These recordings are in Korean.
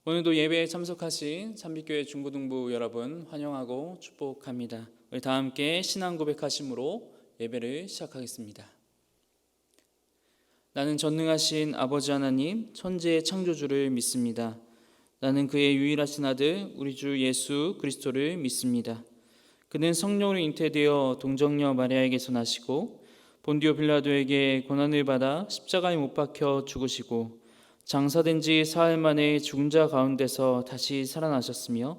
오늘도 예배에 참석하신 참빛교회 중고등부 여러분 환영하고 축복합니다. 우리 다 함께 신앙 고백하심으로 예배를 시작하겠습니다. 나는 전능하신 아버지 하나님 천지의 창조주를 믿습니다. 나는 그의 유일하신 아들 우리 주 예수 그리스도를 믿습니다. 그는 성령으로 잉태되어 동정녀 마리아에게서 나시고 본디오 빌라도에게 고난을 받아 십자가에 못 박혀 죽으시고 장사된 지 사흘 만에 죽은 자 가운데서 다시 살아나셨으며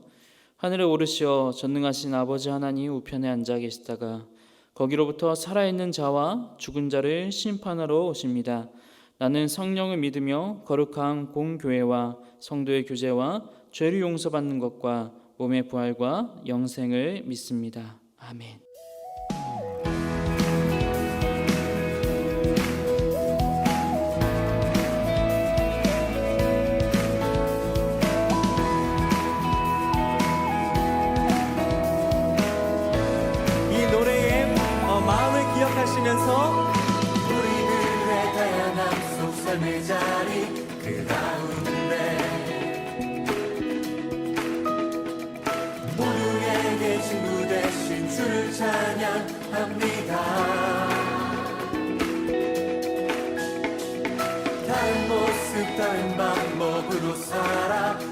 하늘에 오르시어 전능하신 아버지 하나님 우편에 앉아 계시다가 거기로부터 살아있는 자와 죽은 자를 심판하러 오십니다. 나는 성령을 믿으며 거룩한 공교회와 성도의 교제와 죄를 용서받는 것과 몸의 부활과 영생을 믿습니다. 아멘. 기억하시면서 우리들의 다양한 속 삶의 자리 그 가운데 모두에게 친구 되신 주를 찬양합니다. 다른 모습 다른 방법으로 살아가지만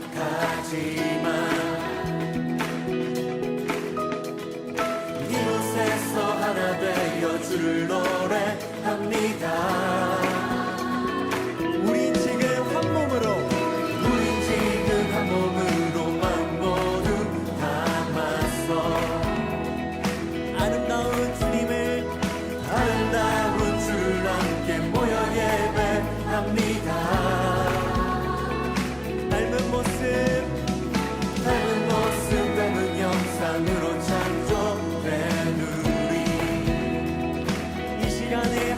하나 되어 주를 노래합니다. 우린 지금 한 몸으로 마음 모두 담아서 아름다운 주를 함께 모여 예배합니다. 닮은 모습 닮은 형상으로 창조된 이 시간에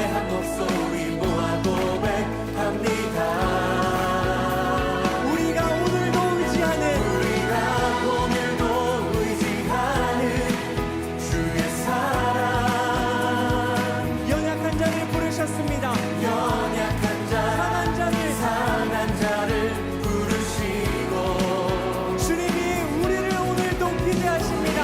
한 목소리 모아 고백합니다. 우리가 오늘도 의지하는 주의 사랑 연약한 자를 부르셨습니다. 상한 자를 부르시고 주님이 우리를 오늘도 기대하십니다.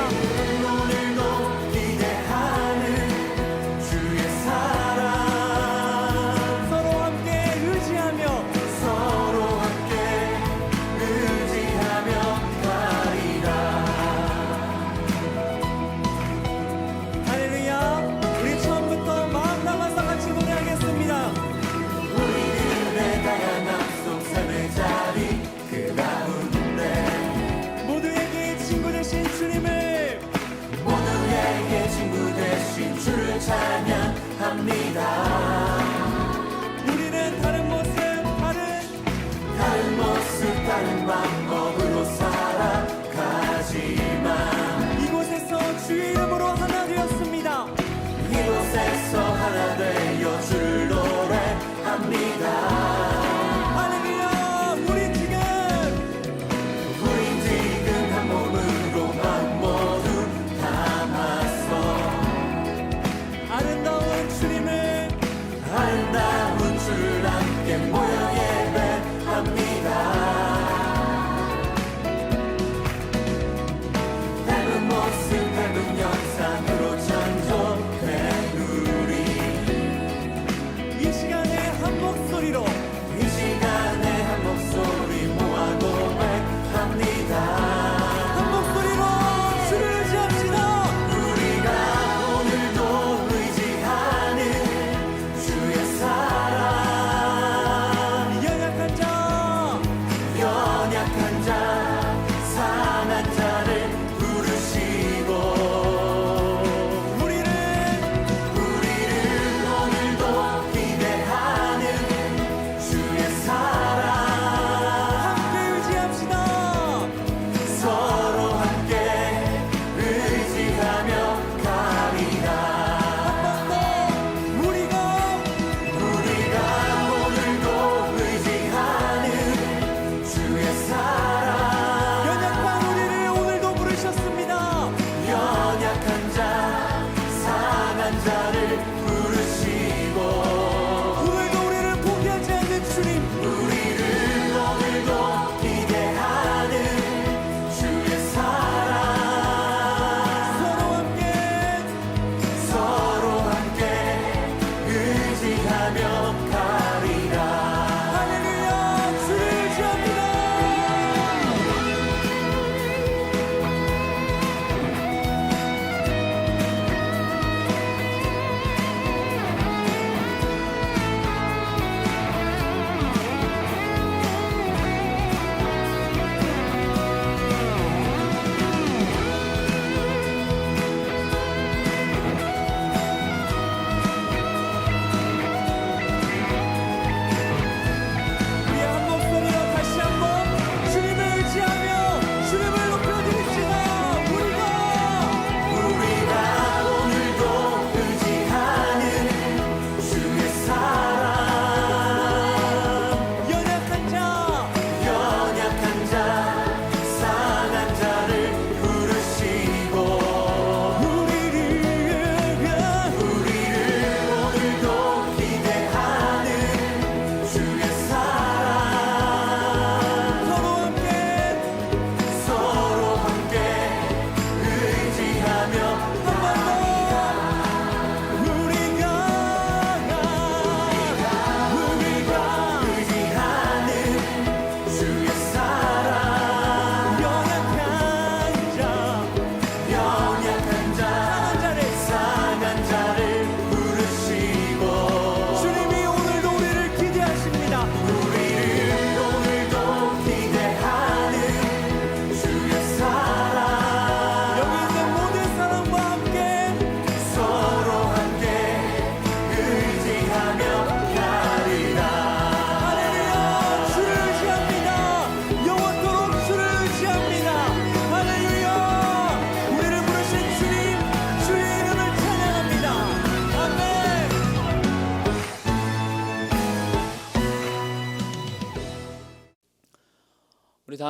주를 찬양합니다. 우리는 다른 다른 방법으로 살아가지만 이곳에서 주의 이름으로 하나 되었습니다. 이곳에서 하나 되어 주를 노래합니다. 주님을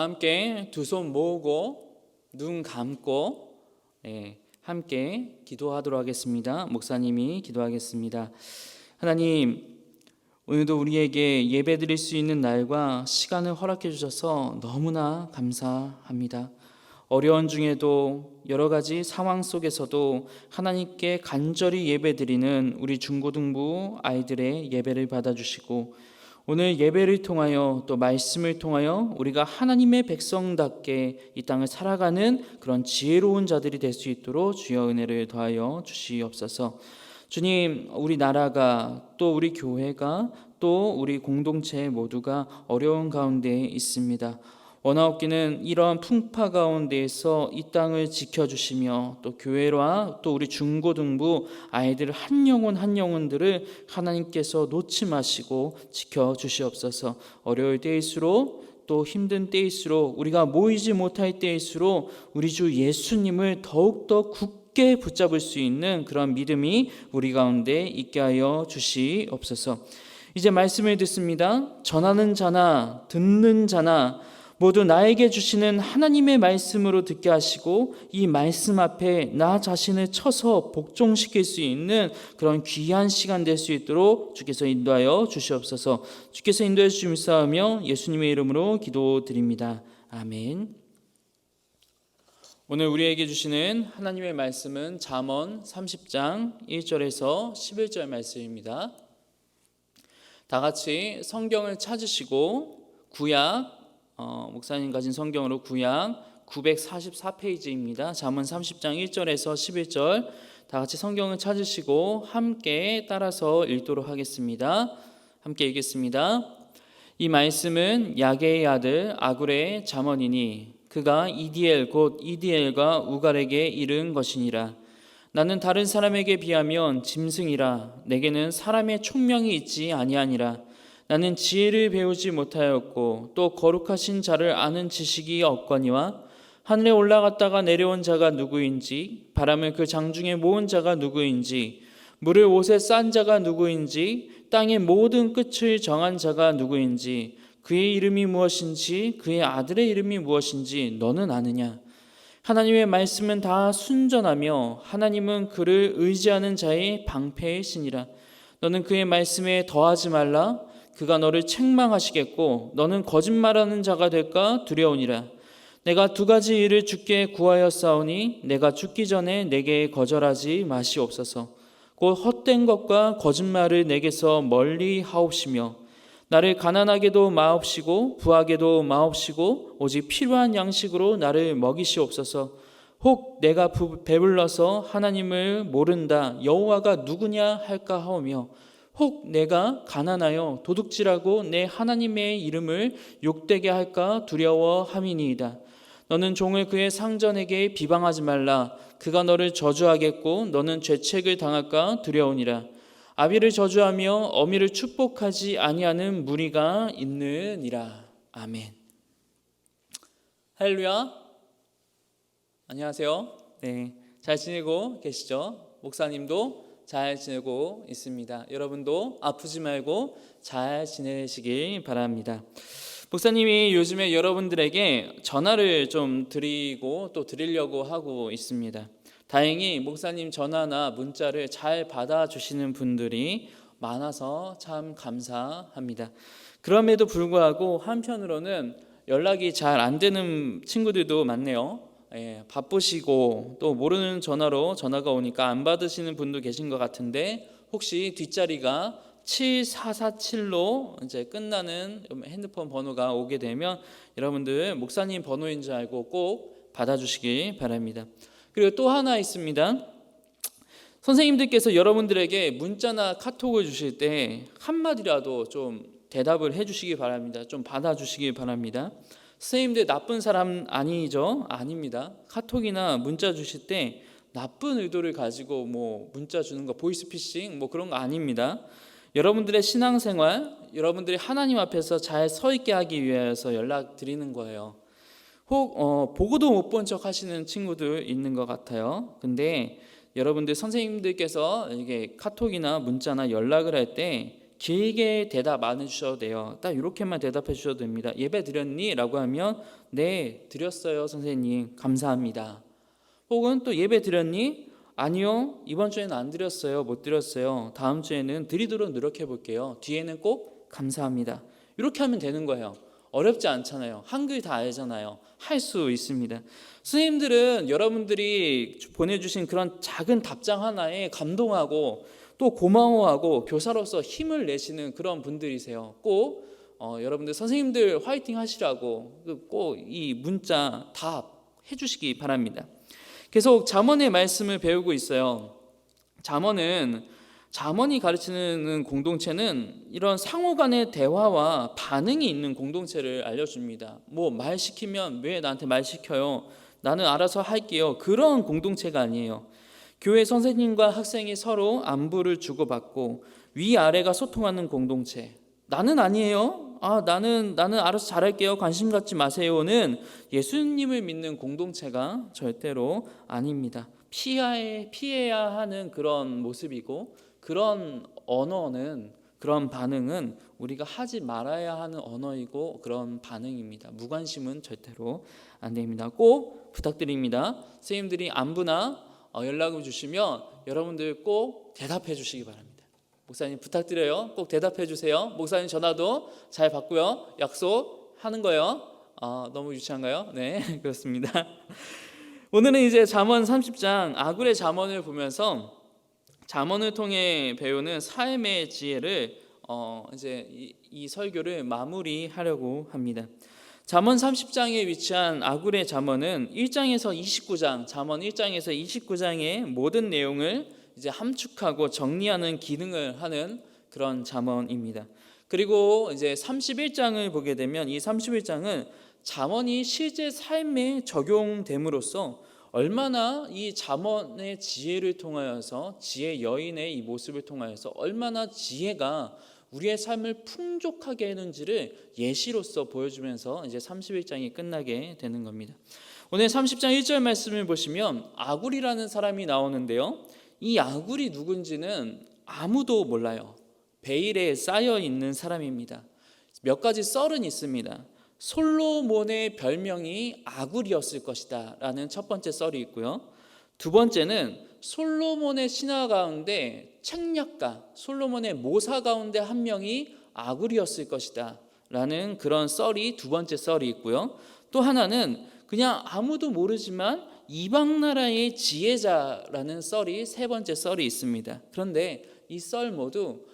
함께 두 손 모으고 눈 감고 함께 기도하도록 하겠습니다. 목사님이 기도하겠습니다. 하나님, 오늘도 우리에게 예배드릴 수 있는 날과 시간을 허락해 주셔서 너무나 감사합니다. 어려운 중에도 여러 가지 상황 속에서도 하나님께 간절히 예배드리는 우리 중고등부 아이들의 예배를 받아주시고, 오늘 예배를 통하여 또 말씀을 통하여 우리가 하나님의 백성답게 이 땅을 살아가는 그런 지혜로운 자들이 될 수 있도록 주여 은혜를 더하여 주시옵소서. 주님, 우리 나라가 또 우리 교회가 또 우리 공동체 모두가 어려운 가운데 있습니다. 원하옵기는 이러한 풍파 가운데에서 이 땅을 지켜주시며 또 교회와 또 우리 중고등부 아이들 한 영혼 한 영혼들을 하나님께서 놓지 마시고 지켜주시옵소서. 어려울 때일수록 또 힘든 때일수록 우리가 모이지 못할 때일수록 우리 주 예수님을 더욱더 굳게 붙잡을 수 있는 그런 믿음이 우리 가운데 있게 하여 주시옵소서. 이제 말씀을 듣습니다. 전하는 자나 듣는 자나 모두 나에게 주시는 하나님의 말씀으로 듣게 하시고 이 말씀 앞에 나 자신을 쳐서 복종시킬 수 있는 그런 귀한 시간 될 수 있도록 주께서 인도하여 주시옵소서. 주께서 인도해 주시옵사하며 예수님의 이름으로 기도드립니다. 아멘. 오늘 우리에게 주시는 하나님의 말씀은 잠언 30장 1절에서 11절 말씀입니다. 다 같이 성경을 찾으시고 구약 목사님 가진 성경으로 구약 944페이지입니다. 잠언 30장 1절에서 11절 다 같이 성경을 찾으시고 함께 따라서 읽도록 하겠습니다. 함께 읽겠습니다. 이 말씀은 야게의 아들 아굴의 잠언이니 그가 이디엘 곧 이디엘과 우갈에게 이른 것이니라. 나는 다른 사람에게 비하면 짐승이라. 내게는 사람의 총명이 있지 아니하니라. 나는 지혜를 배우지 못하였고 또 거룩하신 자를 아는 지식이 없거니와 하늘에 올라갔다가 내려온 자가 누구인지 바람을 그 장중에 모은 자가 누구인지 물을 옷에 싼 자가 누구인지 땅의 모든 끝을 정한 자가 누구인지 그의 이름이 무엇인지 그의 아들의 이름이 무엇인지 너는 아느냐? 하나님의 말씀은 다 순전하며 하나님은 그를 의지하는 자의 방패의 신이라. 너는 그의 말씀에 더하지 말라. 그가 너를 책망하시겠고 너는 거짓말하는 자가 될까 두려우니라. 내가 두 가지 일을 주께 구하였사오니 내가 죽기 전에 내게 거절하지 마시옵소서. 곧 헛된 것과 거짓말을 내게서 멀리 하옵시며 나를 가난하게도 마옵시고 부하게도 마옵시고 오직 필요한 양식으로 나를 먹이시옵소서. 혹 내가 배불러서 하나님을 모른다 여호와가 누구냐 할까 하오며 혹 내가 가난하여 도둑질하고 내 하나님의 이름을 욕되게 할까 두려워함이니이다. 너는 종을 그의 상전에게 비방하지 말라. 그가 너를 저주하겠고 너는 죄책을 당할까 두려우니라. 아비를 저주하며 어미를 축복하지 아니하는 무리가 있느니라. 아멘. 할렐루야. 안녕하세요. 잘 지내고 계시죠? 목사님도 잘 지내고 있습니다. 여러분도 아프지 말고 잘 지내시길 바랍니다. 목사님이 요즘에 여러분들에게 전화를 좀 드리고 또 드리려고 하고 있습니다. 다행히 목사님 전화나 문자를 잘 받아주시는 분들이 많아서 참 감사합니다. 그럼에도 불구하고 한편으로는 연락이 잘 안 되는 친구들도 많네요. 바쁘시고 또 모르는 전화로 전화가 오니까 안 받으시는 분도 계신 것 같은데 혹시 뒷자리가 7447로 이제 끝나는 핸드폰 번호가 오게 되면 여러분들 목사님 번호인 줄 알고 꼭 받아주시기 바랍니다. 그리고 또 하나 있습니다. 선생님들께서 여러분들에게 문자나 카톡을 주실 때 한마디라도 좀 대답을 해주시기 바랍니다. 좀 받아주시기 바랍니다. 선생님들 나쁜 사람 아니죠? 아닙니다. 카톡이나 문자 주실 때 나쁜 의도를 가지고 문자 주는 거 보이스피싱 그런 거 아닙니다. 여러분들의 신앙생활, 여러분들이 하나님 앞에서 잘 서 있게 하기 위해서 연락 드리는 거예요. 혹 보고도 못 본 척 하시는 친구들 있는 것 같아요. 근데 여러분들 선생님들께서 이게 카톡이나 문자나 연락을 할 때 길게 대답 안 해주셔도 돼요. 딱 이렇게만 대답해 주셔도 됩니다. 예배 드렸니? 라고 하면 네, 드렸어요 선생님, 감사합니다. 혹은 또 예배 드렸니? 아니요, 이번 주에는 안 드렸어요, 못 드렸어요. 다음 주에는 드리도록 노력해 볼게요. 뒤에는 꼭 감사합니다. 이렇게 하면 되는 거예요. 어렵지 않잖아요. 한글 다 알잖아요. 할 수 있습니다. 선생님들은 여러분들이 보내주신 그런 작은 답장 하나에 감동하고 또 고마워하고 교사로서 힘을 내시는 그런 분들이세요. 꼭 여러분들 선생님들 화이팅 하시라고 꼭 이 문자 답 해주시기 바랍니다. 계속 잠언의 말씀을 배우고 있어요. 잠언이 가르치는 공동체는 이런 상호 간의 대화와 반응이 있는 공동체를 알려줍니다. 뭐 말 시키면 왜 나한테 말 시켜요? 나는 알아서 할게요. 그런 공동체가 아니에요. 교회 선생님과 학생이 서로 안부를 주고받고 위아래가 소통하는 공동체. 나는 아니에요. 나는 알아서 잘할게요. 관심 갖지 마세요는 예수님을 믿는 공동체가 절대로 아닙니다. 피해야 하는 그런 모습이고 그런 언어는 그런 반응은 우리가 하지 말아야 하는 언어이고 그런 반응입니다. 무관심은 절대로 안 됩니다. 꼭 부탁드립니다. 선생님들이 안부나 연락을 주시면 여러분들 꼭 대답해 주시기 바랍니다. 목사님 부탁드려요. 꼭 대답해 주세요. 목사님 전화도 잘 받고요. 약속하는 거예요. 너무 유치한가요? 네, 그렇습니다. 오늘은 이제 잠언 30장 아굴의 잠언을 보면서 잠언을 통해 배우는 삶의 지혜를 이제 이 설교를 마무리하려고 합니다. 잠언 30장에 위치한 아굴의 잠언은 1장에서 29장, 잠언 1장에서 29장의 모든 내용을 이제 함축하고 정리하는 기능을 하는 그런 잠언입니다. 그리고 이제 31장을 보게 되면 이 31장은 잠언이 실제 삶에 적용됨으로써 얼마나 이 잠언의 지혜를 통하여서 지혜 여인의 이 모습을 통하여서 얼마나 지혜가 우리의 삶을 풍족하게 하는지를 예시로서 보여주면서 이제 31장이 끝나게 되는 겁니다. 오늘 30장 1절 말씀을 보시면 아굴이라는 사람이 나오는데요. 이 아굴이 누군지는 아무도 몰라요. 베일에 쌓여 있는 사람입니다. 몇 가지 썰은 있습니다. 솔로몬의 별명이 아굴이었을 것이다 라는 첫 번째 썰이 있고요. 두 번째는 솔로몬의 신하 가운데 책략가, 솔로몬의 모사 가운데 한 명이 아굴이었을 것이다 라는 그런 썰이 두 번째 썰이 있고요. 또 하나는 그냥 아무도 모르지만 이방 나라의 지혜자라는 썰이 세 번째 썰이 있습니다. 그런데 이 썰 모두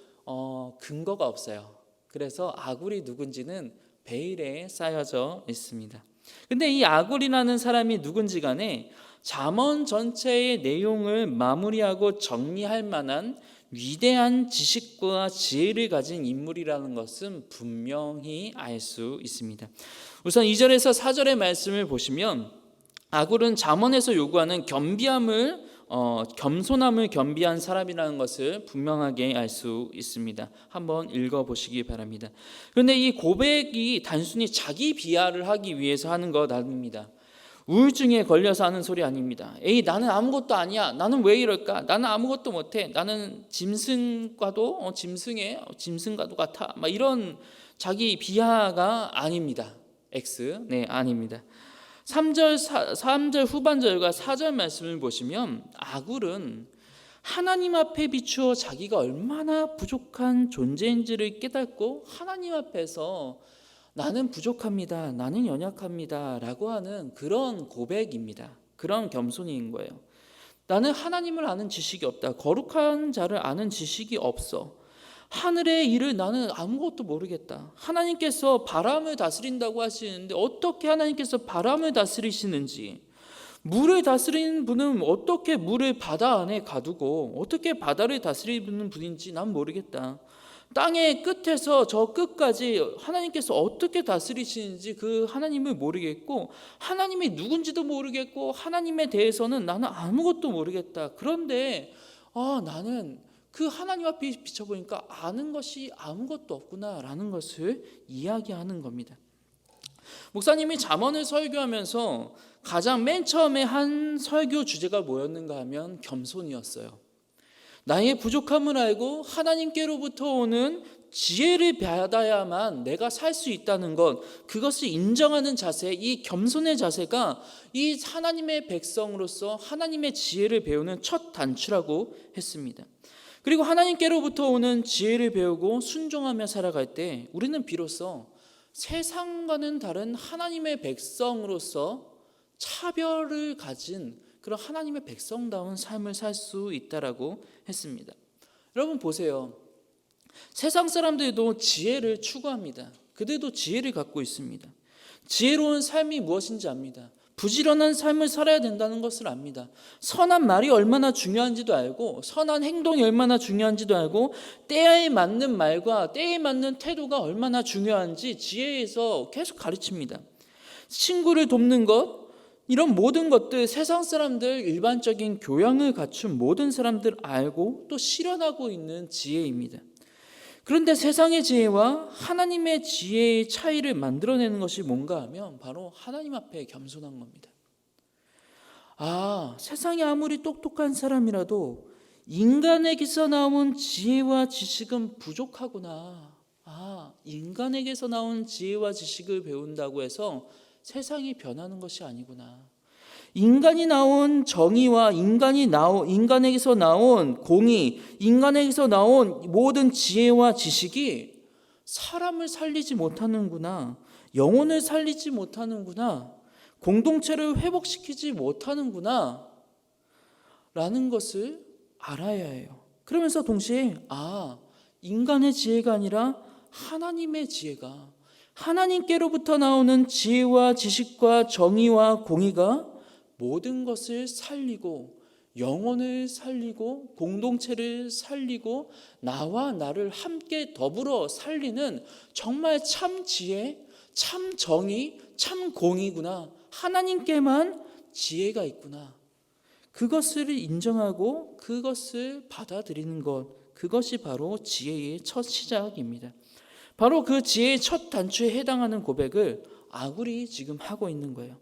근거가 없어요. 그래서 아굴이 누군지는 베일에 쌓여져 있습니다. 근데 이 아굴이라는 사람이 누군지 간에 잠언 전체의 내용을 마무리하고 정리할 만한 위대한 지식과 지혜를 가진 인물이라는 것은 분명히 알 수 있습니다. 우선 2절에서 4절의 말씀을 보시면 아굴은 잠언에서 요구하는 겸손함을 겸비한 사람이라는 것을 분명하게 알 수 있습니다. 한번 읽어보시기 바랍니다. 그런데 이 고백이 단순히 자기 비하를 하기 위해서 하는 것 아닙니다. 우울증에 걸려서 하는 소리 아닙니다. 에이, 나는 아무것도 아니야. 나는 왜 이럴까? 나는 아무것도 못해. 나는 짐승과도 짐승과도 같아. 막 이런 자기 비하가 아닙니다. 네, 아닙니다. 3절 후반절과 4절 말씀을 보시면 아굴은 하나님 앞에 비추어 자기가 얼마나 부족한 존재인지를 깨닫고 하나님 앞에서 나는 부족합니다, 나는 연약합니다 라고 하는 그런 고백입니다. 그런 겸손인 거예요. 나는 하나님을 아는 지식이 없다. 거룩한 자를 아는 지식이 없어. 하늘의 일을 나는 아무것도 모르겠다. 하나님께서 바람을 다스린다고 하시는데 어떻게 하나님께서 바람을 다스리시는지, 물을 다스리는 분은 어떻게 물을 바다 안에 가두고 어떻게 바다를 다스리는 분인지 난 모르겠다. 땅의 끝에서 저 끝까지 하나님께서 어떻게 다스리시는지 그 하나님을 모르겠고 하나님이 누군지도 모르겠고 하나님에 대해서는 나는 아무것도 모르겠다. 그런데 나는 그 하나님 앞에 비춰보니까 아는 것이 아무것도 없구나라는 것을 이야기하는 겁니다. 목사님이 잠언을 설교하면서 가장 맨 처음에 한 설교 주제가 뭐였는가 하면 겸손이었어요. 나의 부족함을 알고 하나님께로부터 오는 지혜를 받아야만 내가 살 수 있다는 것, 그것을 인정하는 자세, 이 겸손의 자세가 이 하나님의 백성으로서 하나님의 지혜를 배우는 첫 단추라고 했습니다. 그리고 하나님께로부터 오는 지혜를 배우고 순종하며 살아갈 때 우리는 비로소 세상과는 다른 하나님의 백성으로서 차별을 가진 그런 하나님의 백성다운 삶을 살 수 있다라고 했습니다. 여러분 보세요. 세상 사람들도 지혜를 추구합니다. 그들도 지혜를 갖고 있습니다. 지혜로운 삶이 무엇인지 압니다. 부지런한 삶을 살아야 된다는 것을 압니다. 선한 말이 얼마나 중요한지도 알고, 선한 행동이 얼마나 중요한지도 알고, 때에 맞는 말과 때에 맞는 태도가 얼마나 중요한지 지혜에서 계속 가르칩니다. 친구를 돕는 것, 이런 모든 것들 세상 사람들, 일반적인 교양을 갖춘 모든 사람들 알고 또 실현하고 있는 지혜입니다. 그런데 세상의 지혜와 하나님의 지혜의 차이를 만들어내는 것이 뭔가 하면 바로 하나님 앞에 겸손한 겁니다. 세상에 아무리 똑똑한 사람이라도 인간에게서 나온 지혜와 지식은 부족하구나. 인간에게서 나온 지혜와 지식을 배운다고 해서 세상이 변하는 것이 아니구나. 인간이 나온 정의와 인간에게서 나온 공의, 인간에게서 나온 모든 지혜와 지식이 사람을 살리지 못하는구나. 영혼을 살리지 못하는구나. 공동체를 회복시키지 못하는구나. 라는 것을 알아야 해요. 그러면서 동시에 인간의 지혜가 아니라 하나님의 지혜가, 하나님께로부터 나오는 지혜와 지식과 정의와 공의가 모든 것을 살리고 영혼을 살리고 공동체를 살리고 나와 나를 함께 더불어 살리는 정말 참 지혜, 참 정의, 참 공의구나. 하나님께만 지혜가 있구나. 그것을 인정하고 그것을 받아들이는 것, 그것이 바로 지혜의 첫 시작입니다. 바로 그 지혜의 첫 단추에 해당하는 고백을 아굴이 지금 하고 있는 거예요.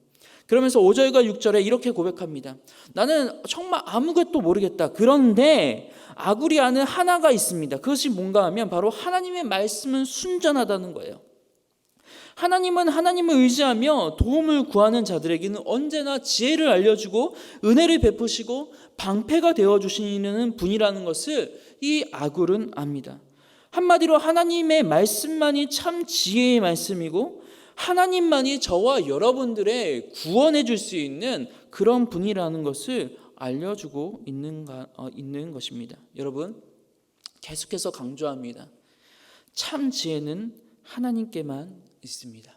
그러면서 5절과 6절에 이렇게 고백합니다. 나는 정말 아무것도 모르겠다. 그런데 아굴이 아는 하나가 있습니다. 그것이 뭔가 하면 바로 하나님의 말씀은 순전하다는 거예요. 하나님은 하나님을 의지하며 도움을 구하는 자들에게는 언제나 지혜를 알려주고 은혜를 베푸시고 방패가 되어주시는 분이라는 것을 이 아굴은 압니다. 한마디로 하나님의 말씀만이 참 지혜의 말씀이고 하나님만이 저와 여러분들의 구원해 줄 수 있는 그런 분이라는 것을 알려주고 있는 것입니다. 여러분, 계속해서 강조합니다. 참 지혜는 하나님께만 있습니다.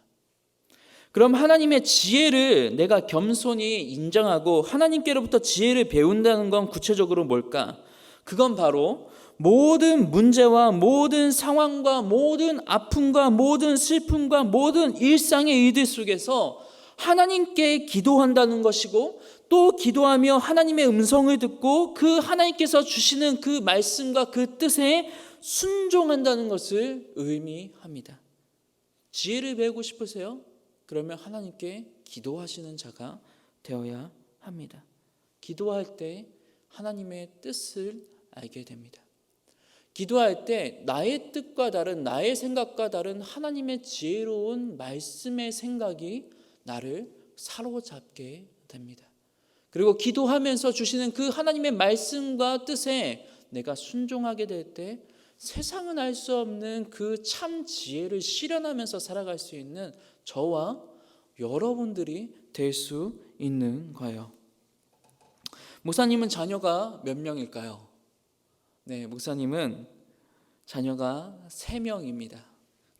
그럼 하나님의 지혜를 내가 겸손히 인정하고 하나님께로부터 지혜를 배운다는 건 구체적으로 뭘까? 그건 바로 모든 문제와 모든 상황과 모든 아픔과 모든 슬픔과 모든 일상의 일들 속에서 하나님께 기도한다는 것이고 또 기도하며 하나님의 음성을 듣고 그 하나님께서 주시는 그 말씀과 그 뜻에 순종한다는 것을 의미합니다. 지혜를 배우고 싶으세요? 그러면 하나님께 기도하시는 자가 되어야 합니다. 기도할 때 하나님의 뜻을 알게 됩니다. 기도할 때 나의 뜻과 다른, 나의 생각과 다른 하나님의 지혜로운 말씀의 생각이 나를 사로잡게 됩니다. 그리고 기도하면서 주시는 그 하나님의 말씀과 뜻에 내가 순종하게 될 때 세상은 알 수 없는 그 참 지혜를 실현하면서 살아갈 수 있는 저와 여러분들이 될 수 있는 거예요. 목사님은 자녀가 몇 명일까요? 네, 목사님은 자녀가 3명입니다.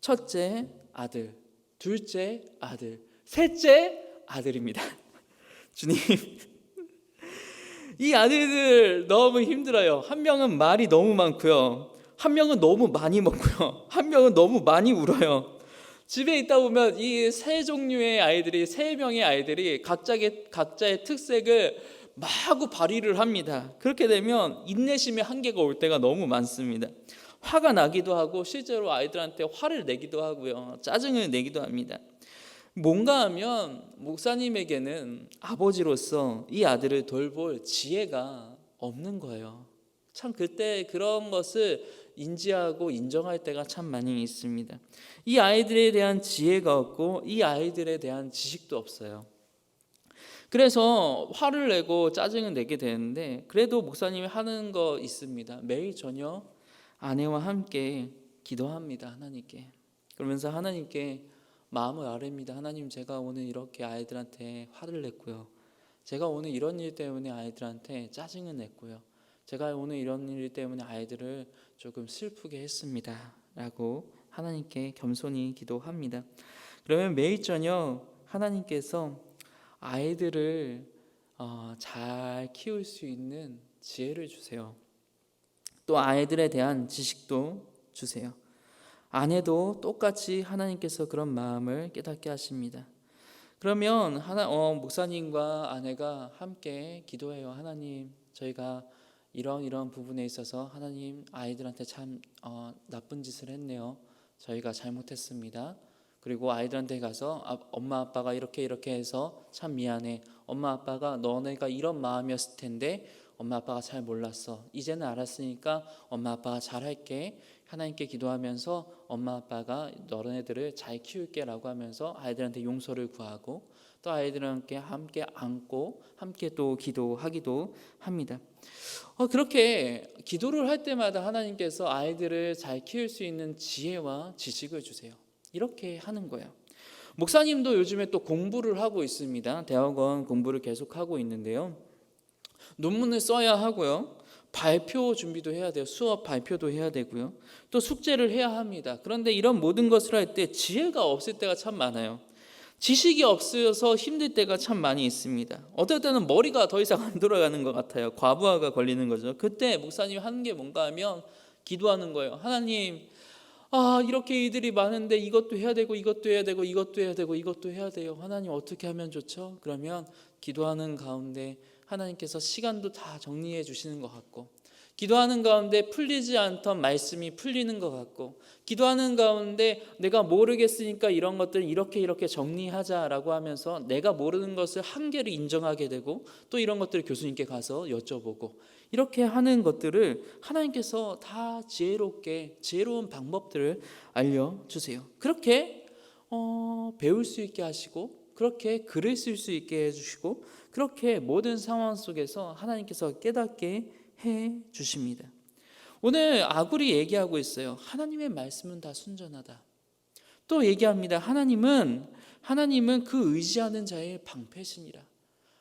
첫째 아들, 둘째 아들, 셋째 아들입니다. 주님, 이 아들들 너무 힘들어요. 한 명은 말이 너무 많고요. 한 명은 너무 많이 먹고요. 한 명은 너무 많이 울어요. 집에 있다 보면 이 세 종류의 아이들이, 3명의 아이들이 각자의 특색을 마구 발휘를 합니다. 그렇게 되면 인내심의 한계가 올 때가 너무 많습니다. 화가 나기도 하고 실제로 아이들한테 화를 내기도 하고요. 짜증을 내기도 합니다. 뭔가 하면 목사님에게는 아버지로서 이 아들을 돌볼 지혜가 없는 거예요. 참 그때 그런 것을 인지하고 인정할 때가 참 많이 있습니다. 이 아이들에 대한 지혜가 없고 이 아이들에 대한 지식도 없어요. 그래서 화를 내고 짜증을 내게 되는데, 그래도 목사님이 하는 거 있습니다. 매일 저녁 아내와 함께 기도합니다. 하나님께. 그러면서 하나님께 마음을 아뢰입니다. 하나님, 제가 오늘 이렇게 아이들한테 화를 냈고요. 제가 오늘 이런 일 때문에 아이들한테 짜증을 냈고요. 제가 오늘 이런 일 때문에 아이들을 조금 슬프게 했습니다. 라고 하나님께 겸손히 기도합니다. 그러면 매일 저녁 하나님께서 아이들을 잘 키울 수 있는 지혜를 주세요. 또 아이들에 대한 지식도 주세요. 아내도 똑같이 하나님께서 그런 마음을 깨닫게 하십니다. 그러면 목사님과 아내가 함께 기도해요. 하나님, 저희가 이런 부분에 있어서 하나님, 아이들한테 참 나쁜 짓을 했네요. 저희가 잘못했습니다. 그리고 아이들한테 가서 엄마 아빠가 이렇게 해서 참 미안해. 엄마 아빠가 너네가 이런 마음이었을 텐데 엄마 아빠가 잘 몰랐어. 이제는 알았으니까 엄마 아빠가 잘할게. 하나님께 기도하면서 엄마 아빠가 너네들을 잘 키울게 라고 하면서 아이들한테 용서를 구하고, 또 아이들과 함께 안고 함께 또 기도하기도 합니다. 그렇게 기도를 할 때마다 하나님께서 아이들을 잘 키울 수 있는 지혜와 지식을 주세요. 이렇게 하는 거예요. 목사님도 요즘에 또 공부를 하고 있습니다. 대학원 공부를 계속하고 있는데요. 논문을 써야 하고요. 발표 준비도 해야 돼요. 수업 발표도 해야 되고요. 또 숙제를 해야 합니다. 그런데 이런 모든 것을 할 때 지혜가 없을 때가 참 많아요. 지식이 없어서 힘들 때가 참 많이 있습니다. 어떨 때는 머리가 더 이상 안 돌아가는 것 같아요. 과부하가 걸리는 거죠. 그때 목사님이 하는 게 뭔가 하면 기도하는 거예요. 하나님, 이렇게 일들이 많은데 이것도 해야 되고 이것도 해야 되고 이것도 해야 되고 이것도 해야 돼요. 하나님, 어떻게 하면 좋죠? 그러면 기도하는 가운데 하나님께서 시간도 다 정리해 주시는 것 같고, 기도하는 가운데 풀리지 않던 말씀이 풀리는 것 같고, 기도하는 가운데 내가 모르겠으니까 이런 것들은 이렇게 정리하자라고 하면서 내가 모르는 것을 한계를 인정하게 되고, 또 이런 것들을 교수님께 가서 여쭤보고, 이렇게 하는 것들을 하나님께서 다 지혜로운 방법들을 알려주세요. 그렇게 배울 수 있게 하시고, 그렇게 글을 쓸 수 있게 해주시고, 그렇게 모든 상황 속에서 하나님께서 깨닫게 해주십니다. 오늘 아굴이 얘기하고 있어요. 하나님의 말씀은 다 순전하다. 또 얘기합니다. 하나님은 그 의지하는 자의 방패시니라.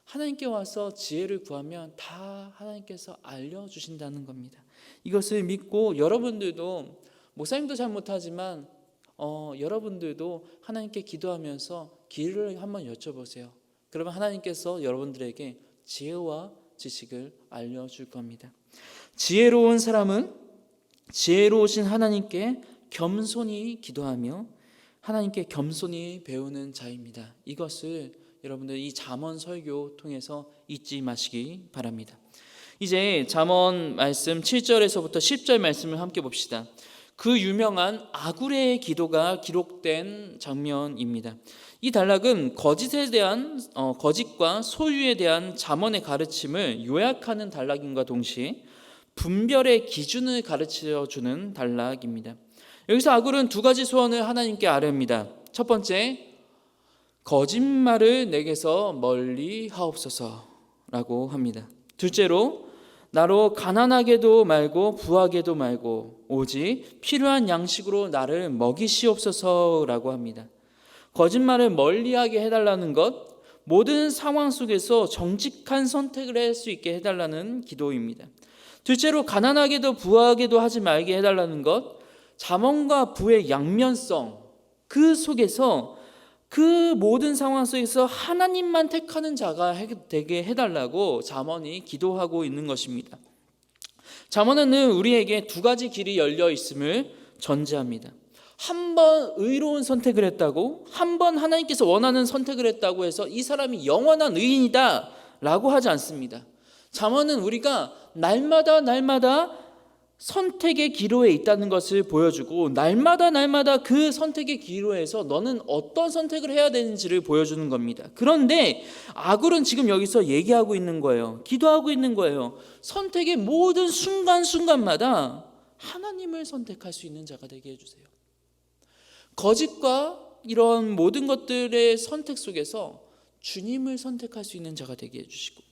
하나님께 와서 지혜를 구하면 다 하나님께서 알려주신다는 겁니다. 이것을 믿고 여러분들도, 목사님도 잘 못하지만 여러분들도 하나님께 기도하면서 길을 한번 여쭤보세요. 그러면 하나님께서 여러분들에게 지혜와 지식을 알려줄 겁니다. 지혜로운 사람은 지혜로우신 하나님께 겸손히 기도하며 하나님께 겸손히 배우는 자입니다. 이것을 여러분들 이 잠언 설교 통해서 잊지 마시기 바랍니다. 이제 잠언 말씀 7절에서부터 10절 말씀을 함께 봅시다. 그 유명한 아굴의 기도가 기록된 장면입니다. 이 단락은 거짓과 소유에 대한 잠언의 가르침을 요약하는 단락임과 동시에 분별의 기준을 가르쳐주는 단락입니다. 여기서 아굴은 두 가지 소원을 하나님께 아뢰입니다. 첫 번째, 거짓말을 내게서 멀리 하옵소서라고 합니다. 둘째로, 나로 가난하게도 말고 부하게도 말고 오직 필요한 양식으로 나를 먹이시옵소서라고 합니다. 거짓말을 멀리하게 해달라는 것, 모든 상황 속에서 정직한 선택을 할 수 있게 해달라는 기도입니다. 둘째로, 가난하게도 부하게도 하지 말게 해달라는 것, 잠언과 부의 양면성, 그 속에서 그 모든 상황 속에서 하나님만 택하는 자가 되게 해달라고 잠언이 기도하고 있는 것입니다. 잠언에는 우리에게 두 가지 길이 열려 있음을 전제합니다. 한 번 의로운 선택을 했다고, 한 번 하나님께서 원하는 선택을 했다고 해서 이 사람이 영원한 의인이다 라고 하지 않습니다. 잠언은 우리가 날마다 선택의 기로에 있다는 것을 보여주고 날마다 그 선택의 기로에서 너는 어떤 선택을 해야 되는지를 보여주는 겁니다. 그런데 아굴은 지금 여기서 얘기하고 있는 거예요. 기도하고 있는 거예요. 선택의 모든 순간순간마다 하나님을 선택할 수 있는 자가 되게 해주세요. 거짓과 이런 모든 것들의 선택 속에서 주님을 선택할 수 있는 자가 되게 해주시고,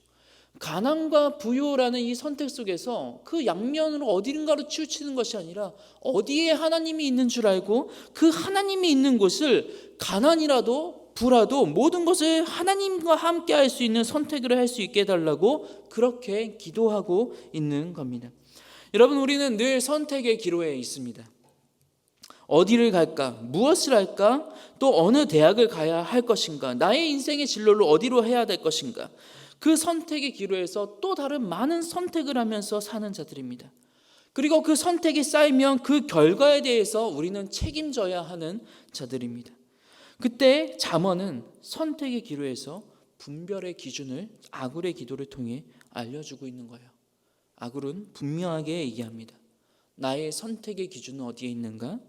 가난과 부요라는 이 선택 속에서 그 양면으로 어딘가로 치우치는 것이 아니라 어디에 하나님이 있는 줄 알고 그 하나님이 있는 곳을 가난이라도 부라도 모든 것을 하나님과 함께 할 수 있는 선택을 할 수 있게 해달라고 그렇게 기도하고 있는 겁니다. 여러분, 우리는 늘 선택의 기로에 있습니다. 어디를 갈까? 무엇을 할까? 또 어느 대학을 가야 할 것인가? 나의 인생의 진로를 어디로 해야 될 것인가? 그 선택의 기로에서 또 다른 많은 선택을 하면서 사는 자들입니다. 그리고 그 선택이 쌓이면 그 결과에 대해서 우리는 책임져야 하는 자들입니다. 그때 잠언은 선택의 기로에서 분별의 기준을 아굴의 기도를 통해 알려주고 있는 거예요. 아굴은 분명하게 얘기합니다. 나의 선택의 기준은 어디에 있는가?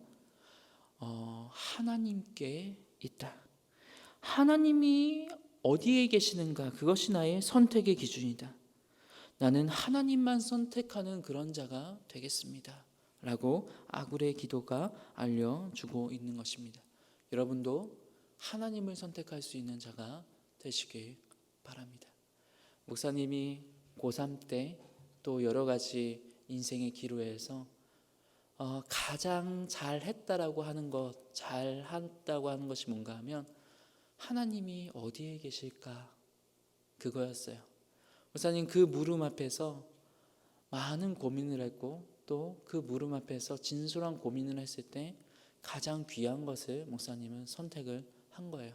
하나님께 있다. 하나님이 어디에 계시는가? 그것이 나의 선택의 기준이다. 나는 하나님만 선택하는 그런 자가 되겠습니다. 라고 아굴의 기도가 알려주고 있는 것입니다. 여러분도 하나님을 선택할 수 있는 자가 되시길 바랍니다. 목사님이 고3 때 또 여러 가지 인생의 기로에서 가장 잘했다라고 하는 것, 잘한다고 하는 것이 뭔가 하면 하나님이 어디에 계실까? 그거였어요. 목사님 그 물음 앞에서 많은 고민을 했고 또 그 물음 앞에서 진솔한 고민을 했을 때 가장 귀한 것을 목사님은 선택을 한 거예요.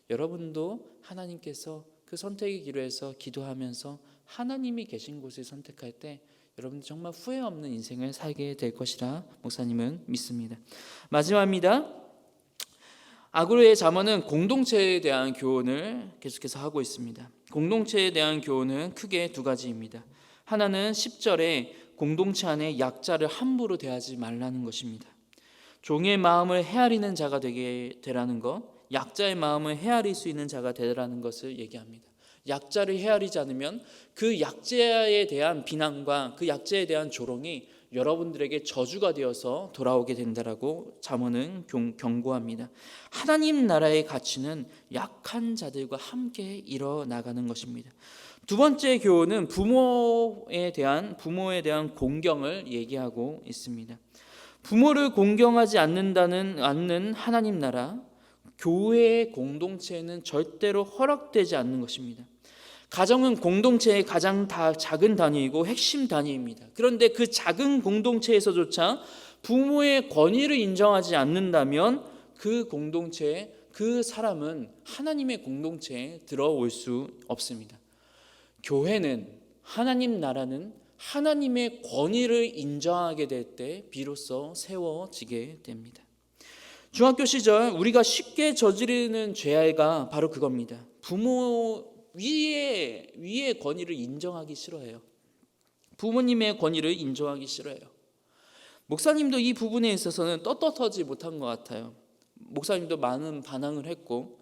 여러분도 하나님께서 그 선택의 기로에서 기도하면서 하나님이 계신 곳을 선택할 때 여러분 정말 후회 없는 인생을 살게 될 것이라 목사님은 믿습니다. 마지막입니다. 아굴의 잠언은 공동체에 대한 교훈을 계속해서 하고 있습니다. 공동체에 대한 교훈은 크게 두 가지입니다. 하나는 10절에 공동체 안에 약자를 함부로 대하지 말라는 것입니다. 종의 마음을 헤아리는 자가 되게 되라는 것, 약자의 마음을 헤아릴 수 있는 자가 되라는 것을 얘기합니다. 약자를 헤아리지 않으면 그 약자에 대한 비난과 그 약자에 대한 조롱이 여러분들에게 저주가 되어서 돌아오게 된다라고 잠언은 경고합니다. 하나님 나라의 가치는 약한 자들과 함께 일어나가는 것입니다. 두 번째 교훈은 부모에 대한 공경을 얘기하고 있습니다. 부모를 공경하지 않는 하나님 나라, 교회의 공동체에는 절대로 허락되지 않는 것입니다. 가정은 공동체의 가장 작은 단위이고 핵심 단위입니다. 그런데 그 작은 공동체에서조차 부모의 권위를 인정하지 않는다면 그 공동체에 그 사람은 하나님의 공동체에 들어올 수 없습니다. 교회는, 하나님 나라는 하나님의 권위를 인정하게 될 때 비로소 세워지게 됩니다. 중학교 시절 우리가 쉽게 저지르는 죄가 바로 그겁니다. 부모 위의 권위를 인정하기 싫어해요. 부모님의 권위를 인정하기 싫어해요. 목사님도 이 부분에 있어서는 떳떳하지 못한 것 같아요. 목사님도 많은 반항을 했고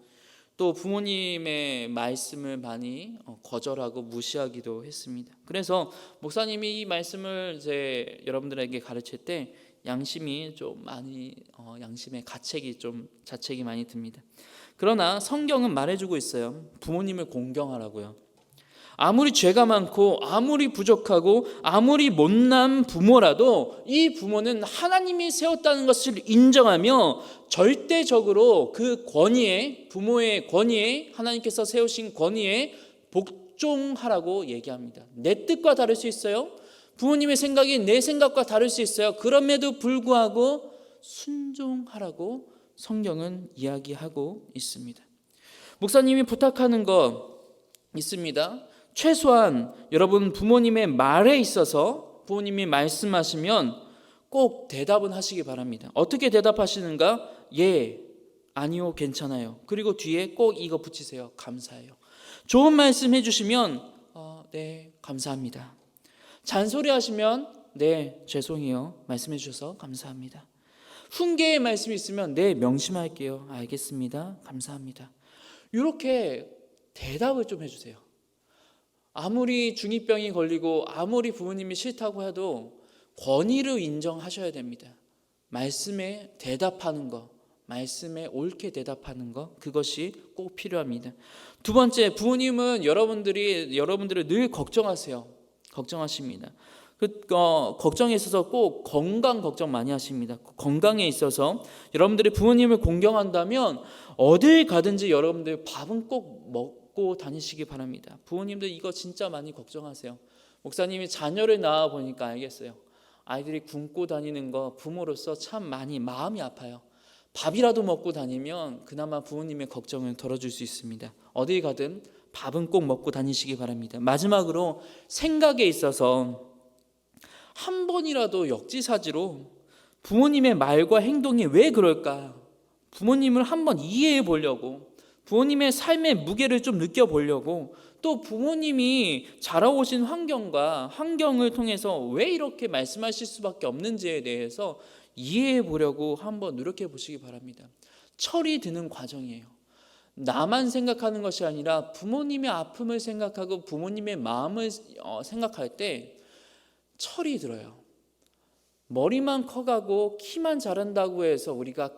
또 부모님의 말씀을 많이 거절하고 무시하기도 했습니다. 그래서 목사님이 이 말씀을 이제 여러분들에게 가르칠 때 양심이 좀 많이 양심의 자책이 많이 듭니다. 그러나 성경은 말해주고 있어요. 부모님을 공경하라고요. 아무리 죄가 많고 아무리 부족하고 아무리 못난 부모라도 이 부모는 하나님이 세웠다는 것을 인정하며 절대적으로 그 권위에, 부모의 권위에, 하나님께서 세우신 권위에 복종하라고 얘기합니다. 내 뜻과 다를 수 있어요. 부모님의 생각이 내 생각과 다를 수 있어요. 그럼에도 불구하고 순종하라고 성경은 이야기하고 있습니다. 목사님이 부탁하는 거 있습니다. 최소한 여러분 부모님의 말에 있어서 부모님이 말씀하시면 꼭 대답은 하시기 바랍니다. 어떻게 대답하시는가? 예, 아니요, 괜찮아요. 그리고 뒤에 꼭 이거 붙이세요. 감사해요. 좋은 말씀 해주시면 네, 감사합니다. 잔소리 하시면 네, 죄송해요. 말씀해 주셔서 감사합니다. 훈계의 말씀이 있으면 네, 명심할게요. 알겠습니다. 감사합니다. 이렇게 대답을 좀 해주세요. 아무리 중2병이 걸리고 아무리 부모님이 싫다고 해도 권위를 인정하셔야 됩니다. 말씀에 대답하는 거, 말씀에 옳게 대답하는 거, 그것이 꼭 필요합니다. 두 번째, 부모님은 여러분들을 늘 걱정하십니다. 걱정에 있어서 꼭 건강 걱정 많이 하십니다. 건강에 있어서 여러분들이 부모님을 공경한다면 어딜 가든지 여러분들 밥은 꼭 먹고 다니시기 바랍니다. 부모님들 이거 진짜 많이 걱정하세요. 목사님이 자녀를 낳아 보니까 알겠어요. 아이들이 굶고 다니는 거 부모로서 참 많이 마음이 아파요. 밥이라도 먹고 다니면 그나마 부모님의 걱정을 덜어줄 수 있습니다. 어딜 가든 밥은 꼭 먹고 다니시기 바랍니다. 마지막으로 생각에 있어서 한 번이라도 역지사지로 부모님의 말과 행동이 왜 그럴까? 부모님을 한번 이해해 보려고, 부모님의 삶의 무게를 좀 느껴보려고, 또 부모님이 자라오신 환경을 통해서 왜 이렇게 말씀하실 수밖에 없는지에 대해서 이해해 보려고 한번 노력해 보시기 바랍니다. 철이 드는 과정이에요. 나만 생각하는 것이 아니라 부모님의 아픔을 생각하고 부모님의 마음을 생각할 때 철이 들어요. 머리만 커가고 키만 자란다고 해서 우리가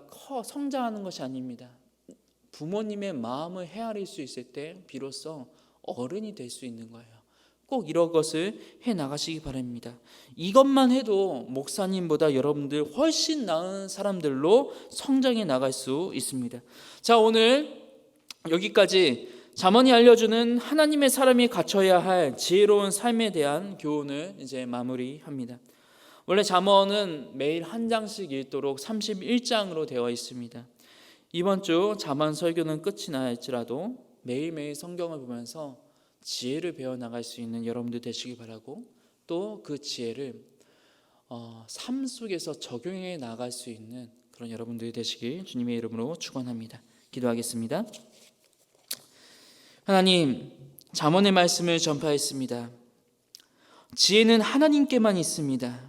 성장하는 것이 아닙니다. 부모님의 마음을 헤아릴 수 있을 때 비로소 어른이 될 수 있는 거예요. 꼭 이런 것을 해나가시기 바랍니다. 이것만 해도 목사님보다 여러분들 훨씬 나은 사람들로 성장해 나갈 수 있습니다. 자, 오늘 여기까지 잠언이 알려주는 하나님의 사람이 갖춰야 할 지혜로운 삶에 대한 교훈을 이제 마무리합니다. 원래 잠언은 매일 한 장씩 읽도록 31장으로 되어 있습니다. 이번 주 잠언 설교는 끝이 날지라도 매일매일 성경을 보면서 지혜를 배워나갈 수 있는 여러분들 되시기 바라고, 또 그 지혜를 삶 속에서 적용해 나갈 수 있는 그런 여러분들이 되시길 주님의 이름으로 축원합니다. 기도하겠습니다. 하나님, 잠언의 말씀을 전파했습니다. 지혜는 하나님께만 있습니다.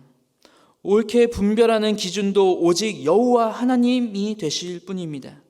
옳게 분별하는 기준도 오직 여호와 하나님이 되실 뿐입니다.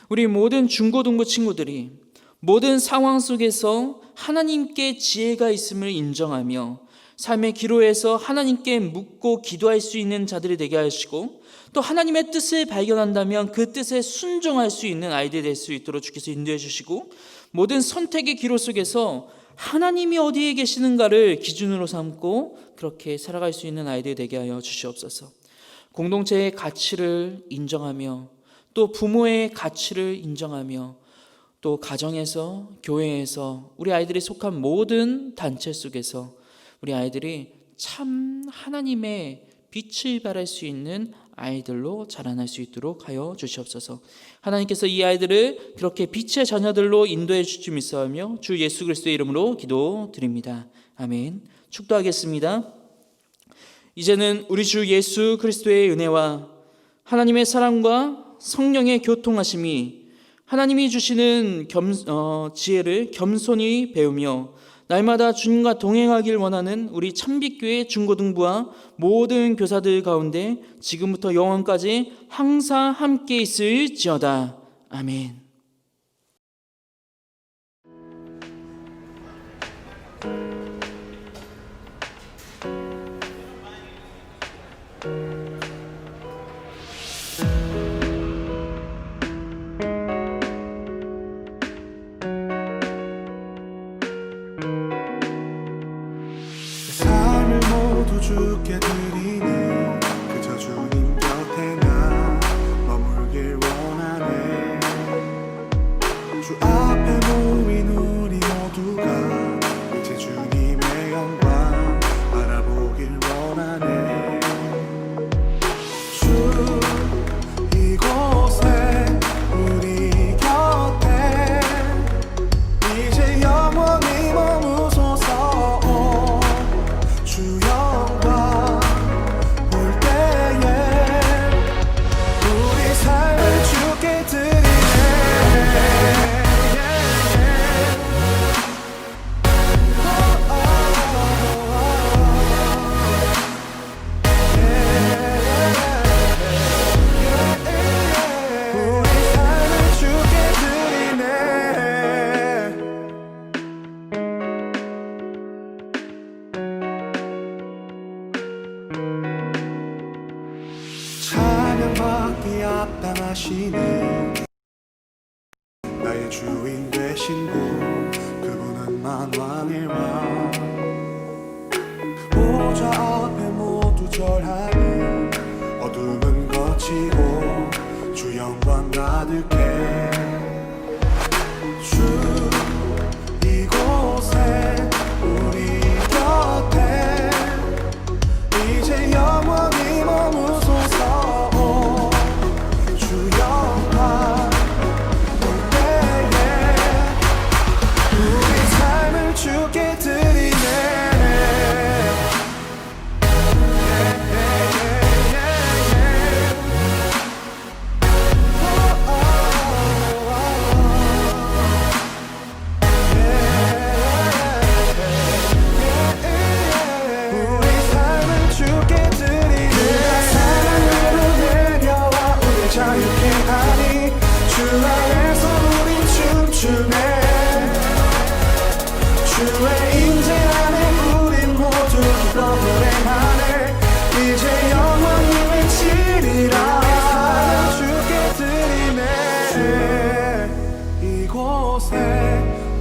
우리 모든 중고등부 친구들이 모든 상황 속에서 하나님께 지혜가 있음을 인정하며 삶의 기로에서 하나님께 묻고 기도할 수 있는 자들이 되게 하시고, 또 하나님의 뜻을 발견한다면 그 뜻에 순종할 수 있는 아이들이 될 수 있도록 주께서 인도해 주시고, 모든 선택의 기로 속에서 하나님이 어디에 계시는가를 기준으로 삼고 그렇게 살아갈 수 있는 아이들이 되게 하여 주시옵소서. 공동체의 가치를 인정하며, 또 부모의 가치를 인정하며, 또 가정에서, 교회에서, 우리 아이들이 속한 모든 단체 속에서 우리 아이들이 참 하나님의 빛을 발할 수 있는 아이들로 자라날 수 있도록 하여 주시옵소서. 하나님께서 이 아이들을 그렇게 빛의 자녀들로 인도해 주실 줄 믿사오며 주 예수 그리스도의 이름으로 기도드립니다. 아멘. 축도하겠습니다. 이제는 우리 주 예수 그리스도의 은혜와 하나님의 사랑과 성령의 교통하심이, 하나님이 주시는 지혜를 겸손히 배우며 날마다 주님과 동행하길 원하는 우리 참빛교회 중고등부와 모든 교사들 가운데 지금부터 영원까지 항상 함께 있을지어다. 아멘. 삶을 모두 주께 드리니 그저 주님 곁에 나 머물길 원하네. 주 앞에 모인 우리 모두가 이제 주님의 영광 바라보길 원하네. 주 이곳에 우리 곁에 이제 영원히 머무소서. 주 영광 죽기 합당하시니 나의 주인 되신 분 그분은 만왕의 왕 보좌 앞에 모두 절하니 어둠은 거치고 주 영광 가득해 주 이곳에 우리 곁에 이제 영원히 머무소서 주 영광 볼 때에 우리 삶을 주께 드리네 우리 삶을 주께 드리네 사랑으로 내려와 우리 자유케 하니 주 안에서 우린 춤추네 주의 임재 안에 우린 모두 기뻐 노래하네 이제 영원히 외치리라 주께 드리네 이곳에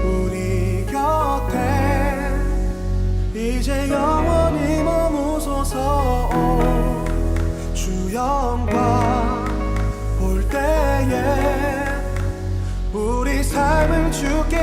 우리 곁에 이제 영원히 머무소서 주 영광 볼 때에 우리 삶을 주께